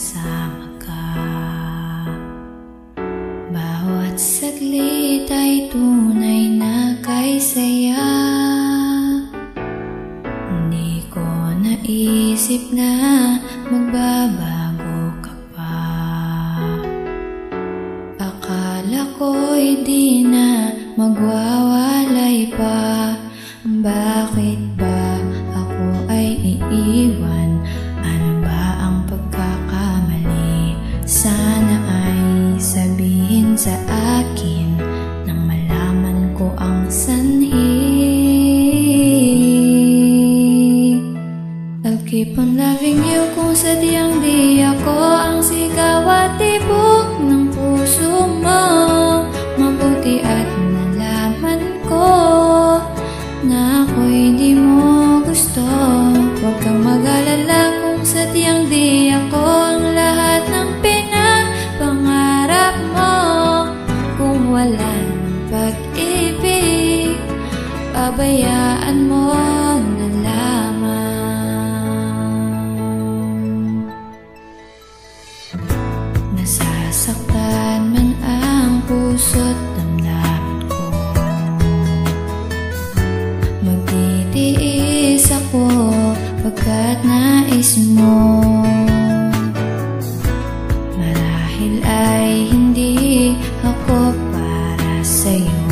kasama ka. Bawat saglit ay tunay na kay saya. Hindi ko naisip na magbabago ka pa. Akala ko'y di na magwawalay pa. Bakit ba ako ay iiwan? Ano ba ang pagkakamali? Sana ay sabihin sa akin nang malaman ko ang sanhi. I'll keep on loving you kung sadyang di ako ang sigaw at tibok ng puso mo. Mabuti at nalaman ko na ako'y di mo gusto. Huwag kang mag-alala kung sadyang di ako ang lahat ng pinapangarap mo. Kung wala ng pag-ibig, pabayaan mo na lamang. Nasasaktan man ang puso't damdamin ko. Magtitiis ako pagkat nais mo. Marahil ay hindi ako para sa'yo.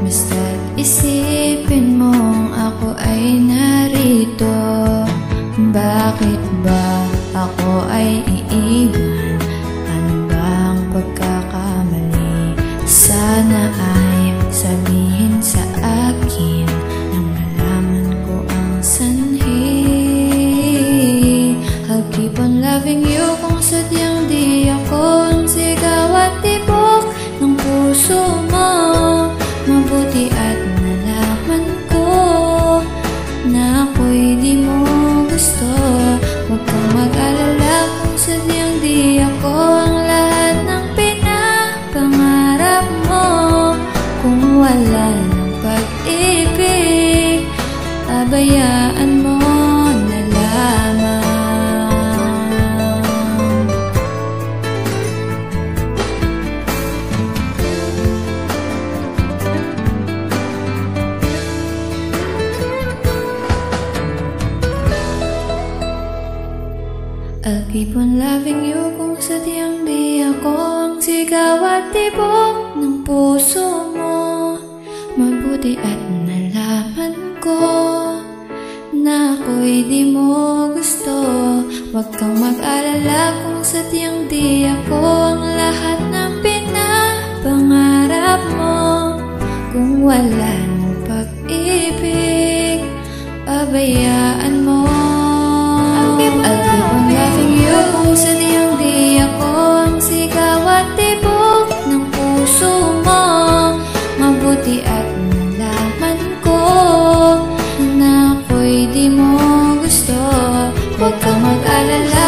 Basta't isipin mong ako ay narito. Bakit ba ako ay iiwan? Ano bang pagkakamali? Sana ay sabihin sa akin nang malaman ko ang sanhi. I'll keep on loving you kung sadyang di ako ang sigaw at tibok ng puso mo. Mabuti at nalaman ko na ako'y di mo gusto. Huwag kang mag-alala kung sadyang di ako ang lahat ng pinapangarap mo. Kung wala ng pag-ibig, pabayaan mo na lamang. I'll keep on loving you kung sadyang di ako ang sigaw at tibok ng puso mo. Mabuti at nalaman ko na ako'y di mo gusto. Huwag kang mag-alala kung sadyang di ako ang lahat ng pinapangarap mo. Kung wala ng pag-ibig, pabayaan mo. I'll keep on loving you kung sadyang di ako ang sigaw at tibok ng puso mo. Mabuti at nalaman ko na ako'y di mo gusto. Huwag kang mag-alala